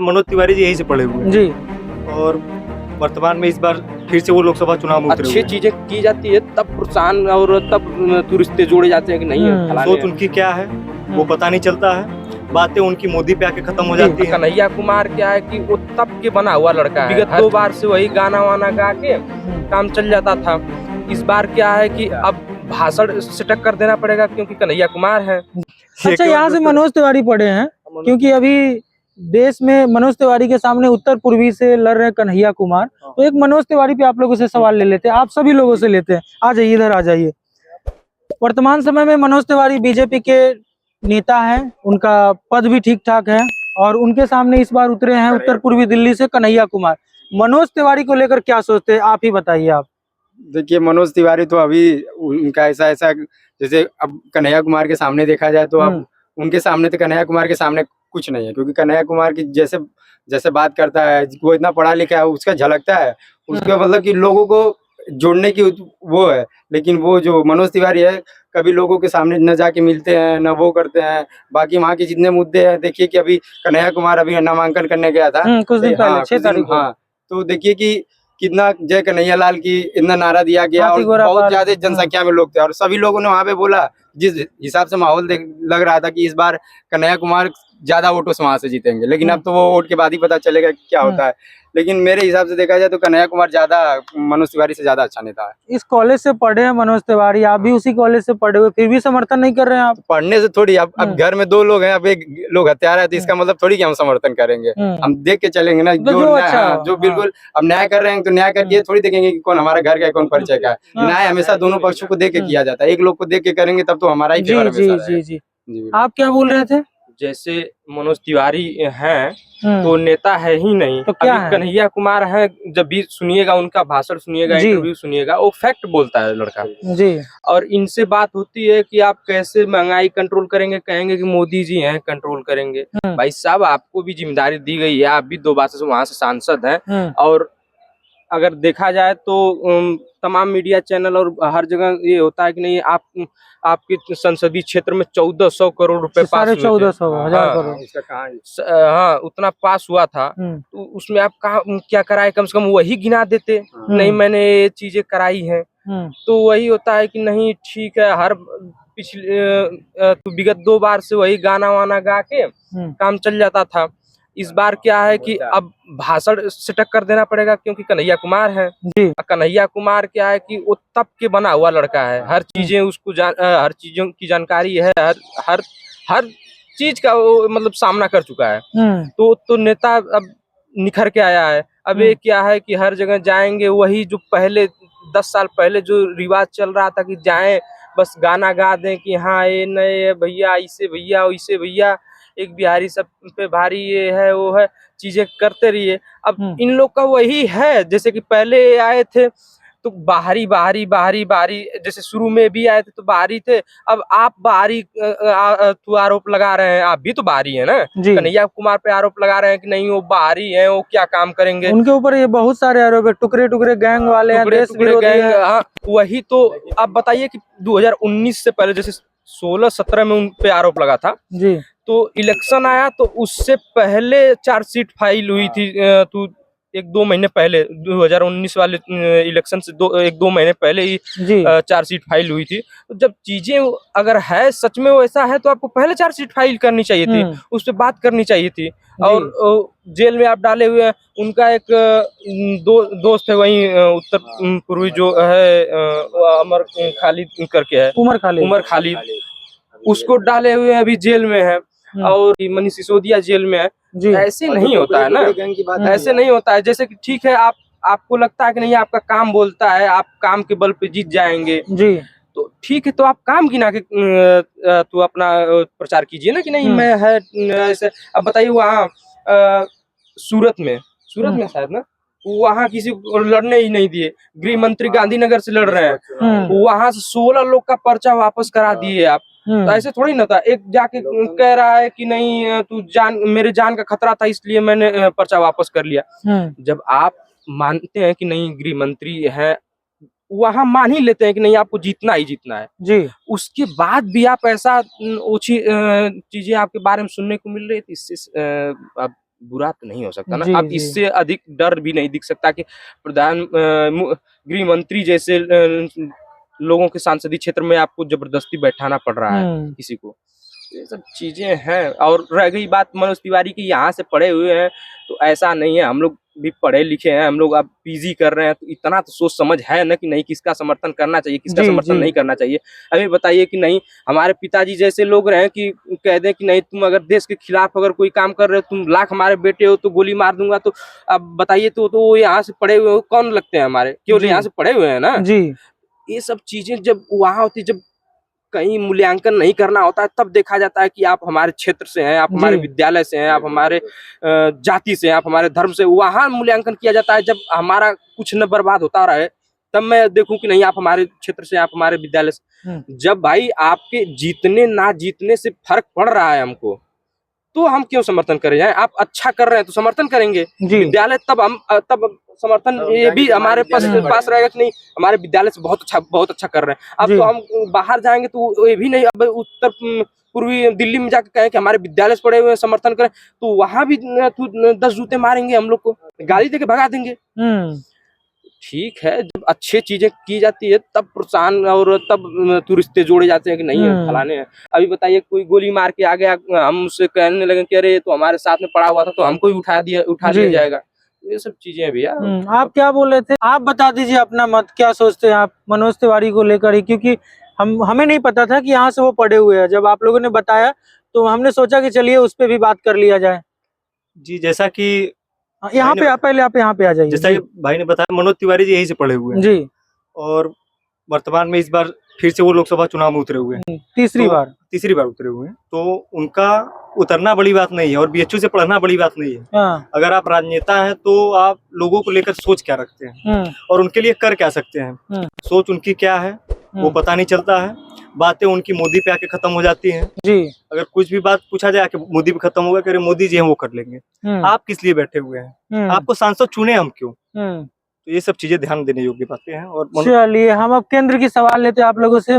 मनोज तिवारी जी यहीं से पढ़े हुए हैं जी। और वर्तमान में इस बार फिर से वो लोकसभा चुनाव में उतरे अच्छी हुए हैं। चीजें की जाती है तब प्रोत्साहन और तब रिश्ते जोड़े जाते हैं कि नहीं फलाने सोच उनकी क्या है वो पता नहीं चलता है, बातें उनकी मोदी पे आके खत्म हो जी। जाती है। कन्हैया कुमार क्या है कि वो तब के बना हुआ लड़का है, विगत 2 बार से वही गाना वाना गा के काम चल जाता था। इस बार क्या है कि अब भाषण से टक्कर देना पड़ेगा क्योंकि कन्हैया कुमार है। अच्छा, यहाँ से मनोज तिवारी पढ़े हैं क्योंकि अभी देश में मनोज तिवारी के सामने उत्तर पूर्वी से लड़ रहे कन्हैया कुमार, तो एक मनोज तिवारी पे आप लोगों से सवाल ले लेते हैं, आप सभी लोगों से लेते हैं। आ जाइए, इधर आ जाइए। वर्तमान समय में मनोज तिवारी बीजेपी के नेता हैं, उनका पद भी ठीक ठाक है और उनके सामने इस बार उतरे हैं उत्तर पूर्वी दिल्ली से कन्हैया कुमार। मनोज तिवारी को लेकर क्या सोचते हैं, आप ही बताइए। आप देखिए, मनोज तिवारी तो अभी उनका ऐसा जैसे अब कन्हैया कुमार के सामने देखा जाए तो अब उनके सामने तो कन्हैया कुमार के सामने कुछ नहीं है, क्योंकि कन्हैया कुमार की जैसे जैसे बात करता है, वो इतना पढ़ा लिखा है, उसका झलकता है, उसका मतलब कि लोगों को जोड़ने की वो है। लेकिन वो जो मनोज तिवारी है, कभी लोगों के सामने न जाके मिलते हैं, न वो करते हैं। बाकी वहाँ के जितने मुद्दे हैं, देखिए कि अभी कन्हैया कुमार अभी नामांकन करने गया था कुछ दिन पहले, 6 तारीख को। हाँ, तो देखिए कि कितना जय कन्हैया लाल की इतना नारा दिया गया और बहुत ज्यादा जनसंख्या में लोग थे और सभी लोगों ने वहाँ पे बोला। जिस हिसाब से माहौल लग रहा था कि इस बार कन्हैया कुमार ज्यादा वोटों से वहां से जीतेंगे, लेकिन अब तो वो वोट के बाद ही पता चलेगा क्या होता है। लेकिन मेरे हिसाब से देखा जाए तो कन्हैया कुमार ज्यादा मनोज तिवारी से ज्यादा अच्छा नेता है। इस कॉलेज से पढ़े हैं मनोज तिवारी, आप भी उसी कॉलेज से पढ़े हुए, फिर भी समर्थन नहीं कर रहे हैं आप? पढ़ने से थोड़ी, अब घर में 2 लोग हैं, अब एक लोग हत्यारा है, तो इसका मतलब थोड़ी कि हम समर्थन करेंगे। हम देख के चलेंगे ना, जो बिल्कुल अब न्याय कर रहे हैं तो न्याय करके थोड़ी देखेंगे कि कौन हमारा घर का है, कौन परिचय का है। न्याय हमेशा दोनों पक्षों को देख के किया जाता है, एक लोग को देख के करेंगे तब तो हमारा ही फेवर हमेशा रहेगा। जी। आप क्या बोल रहे थे? जैसे मनोज तिवारी हैं तो नेता है ही नहीं, तो क्या अभी है? कन्हैया कुमार है, जब भी सुनिएगा उनका भाषण सुनिएगा, इंटरव्यू सुनिएगा, वो फैक्ट बोलता है लड़का जी। और इनसे बात होती है कि आप कैसे महंगाई कंट्रोल करेंगे, कहेंगे कि मोदी जी हैं कंट्रोल करेंगे। भाई साहब, आपको भी जिम्मेदारी दी गई है, आप भी 2 बार से वहां से सांसद हैं और अगर देखा जाए तो तमाम मीडिया चैनल और हर जगह ये होता है कि नहीं आपके संसदीय क्षेत्र में 1400 करोड़ रुपए पास हुए थे। 1400 करोड़। इसका कहाँ है? हाँ, उतना पास हुआ था, तो उसमें आप क्या कराए, कम से कम वही गिना देते। नहीं, मैंने ये चीजें कराई हैं, तो वही होता है कि नहीं ठीक है, हर पिछले विगत 2 बार से वही गाना वाना गा के काम चल जाता था। इस बार क्या है कि अब भाषण से टक्कर देना पड़ेगा क्योंकि कन्हैया कुमार है। कन्हैया कुमार क्या है कि वो तब के बना हुआ लड़का है, हर चीजें उसको हर चीजों की जानकारी है, हर चीज का वो मतलब सामना कर चुका है। तो नेता अब निखर के आया है। अब ये क्या है कि हर जगह जाएंगे, वही जो पहले 10 साल पहले जो रिवाज चल रहा था कि जाएं बस गाना गा दें कि हाँ ये नए भैया, इसे भैया, वैसे भैया, एक बिहारी सब पे भारी, ये है वो है, चीजें करते रहिए। अब इन लोग का वही है, जैसे कि पहले आए थे तो बाहरी, जैसे शुरू में भी आए थे तो बाहरी थे, अब आप बाहरी आरोप लगा रहे हैं, आप भी तो बाहरी है ना। कन्हैया कुमार पे आरोप लगा रहे हैं कि नहीं वो बाहरी है, वो क्या काम करेंगे। उनके ऊपर ये बहुत सारे आरोप है, टुकड़े गैंग वाले हैं, देश विरोधी गैंग। हाँ, वही तो आप बताइए कि 2019 से पहले जैसे 16-17 में उन पे आरोप लगा था जी, तो इलेक्शन आया तो उससे पहले चार्जशीट फाइल हुई थी। तो 1-2 महीने पहले 2019 वाले इलेक्शन से 1-2 महीने पहले ही चार्जशीट फाइल हुई थी। तो जब चीजें अगर है सच में वैसा है तो आपको पहले चार्जशीट फाइल करनी चाहिए थी, उस पर बात करनी चाहिए थी। और जेल में आप डाले हुए हैं, उनका एक दोस्त है वहीं उत्तर पूर्वी जो है अमर खालिद करके है, उमर खालिद, उसको डाले हुए अभी जेल में है और मनीष सिसोदिया जेल में है। ऐसे नहीं होता है ना, ऐसे नहीं होता है। जैसे कि ठीक है, आपको लगता है कि नहीं आपका काम बोलता है, आप काम के बल पे जीत जाएंगे जी, तो ठीक है, तो आप काम गिना के तो अपना प्रचार कीजिए ना कि नहीं मैं है ऐसे। अब बताइए वहाँ सूरत में शायद ना, वहाँ किसी को लड़ने ही नहीं दिए, गृह मंत्री गांधीनगर से लड़ रहे हैं, वहाँ से 16 लोग का पर्चा वापस करा दिए आप। तो ऐसे थोड़ी ना था, एक जाके कह रहा है कि नहीं तू मेरे जान का खतरा था इसलिए मैंने पर्चा वापस कर लिया। जब आप मानते हैं कि नहीं गृह मंत्री है, वहां मान ही लेते हैं कि नहीं आपको जीतना ही जीतना है जी, उसके बाद भी आप ऐसा ओछी चीजें आपके बारे में सुनने को मिल रही थी, इससे अब बुरा तो नहीं हो सकता जी, ना। अब जी। इससे अधिक डर भी नहीं दिख सकता कि गृह मंत्री जैसे लोगों के सांसदीय क्षेत्र में आपको जबरदस्ती बैठाना पड़ रहा है किसी को। ये सब चीजें हैं। और रह गई बात मनोज तिवारी की, यहाँ से पढ़े हुए हैं तो ऐसा नहीं है, हम लोग भी पढ़े लिखे हैं, हम लोग अब पीजी कर रहे हैं, तो इतना तो सोच समझ है ना कि नहीं किसका समर्थन करना चाहिए, किसका जी, समर्थन जी। नहीं करना चाहिए। अभी बताइए कि नहीं हमारे पिताजी जैसे लोग रहे कि कह दें कि नहीं तुम अगर देश के खिलाफ अगर कोई काम कर रहे हो, तुम लाख हमारे बेटे हो तो गोली मार दूंगा, तो अब बताइए तो वो यहाँ से पढ़े हुए कौन लगते हैं हमारे, केवल जी। यहाँ से पढ़े हुए हैं ना। जी। ये सब चीजें जब वहाँ होती, जब कहीं मूल्यांकन नहीं करना होता है, तब देखा जाता है कि आप हमारे क्षेत्र से हैं, आप हमारे जी। विद्यालय से हैं, आप हमारे जाति से हैं, आप हमारे धर्म से, वहाँ मूल्यांकन किया जाता है। जब हमारा कुछ न बर्बाद होता रहे तब मैं देखूं कि नहीं आप हमारे क्षेत्र से, आप हमारे विद्यालय से। जब भाई आपके जीतने ना जीतने से फर्क पड़ रहा है हमको, तो हम क्यों समर्थन करें जाए। आप अच्छा कर रहे हैं तो समर्थन करेंगे। विद्यालय तब समर्थन ये भी हमारे पास रहेगा कि नहीं हमारे विद्यालय से बहुत अच्छा कर रहे हैं। अब तो हम बाहर जाएंगे तो ये भी नहीं, अब उत्तर पूर्वी दिल्ली में जाकर कहें कि हमारे विद्यालय से पढ़े हुए समर्थन करें, तो वहां भी 10 जूते मारेंगे हम लोग को, गाली देके भगा देंगे। ठीक है, जब अच्छी चीजें की जाती है तब प्रोत्साहन और तब रिश्ते जोड़े जाते हैं कि नहीं फलाने हैं। अभी बताइए कोई गोली मार के आ गया, हम उससे कहने लगे कि अरे तो हमारे साथ में पड़ा हुआ था तो हमको ही उठा लिया जाएगा। ये सब चीजें हैं भैया। आप क्या बोल रहे थे, आप बता दीजिए अपना मत, क्या सोचते हैं आप मनोज तिवारी को लेकर ही, क्योंकि हमें नहीं पता था कि यहाँ से वो पढ़े हुए हैं। जब आप लोगों ने बताया तो हमने सोचा कि चलिए उस पर भी बात कर लिया जाए। जी, जैसा कि यहाँ पे पहले आप यहाँ पे आ जाइए। जैसा कि भाई ने बताया, मनोज तिवारी जी यहीं से पढ़े हुए हैं जी, और वर्तमान में इस बार फिर से वो लोकसभा चुनाव में उतरे हुए हैं। तीसरी बार उतरे हुए हैं, तो उनका उतरना बड़ी बात नहीं है और बीएचयू से पढ़ना बड़ी बात नहीं है। अगर आप राजनेता हैं तो आप लोगों को लेकर सोच क्या रखते हैं और उनके लिए कर क्या सकते हैं। सोच उनकी क्या है वो पता नहीं चलता है। बातें उनकी मोदी पे आके खत्म हो जाती हैं। जी। अगर कुछ भी बात पूछा जाए कि मोदी पे खत्म होगा, कि मोदी जी हैं वो कर लेंगे। आप किस लिए बैठे हुए हैं, आपको सांसद चुने हम क्यों। तो ये सब चीजें ध्यान देने योग्य बातें हैं। और चलिए हम अब केंद्र की सवाल लेते हैं आप लोगों से।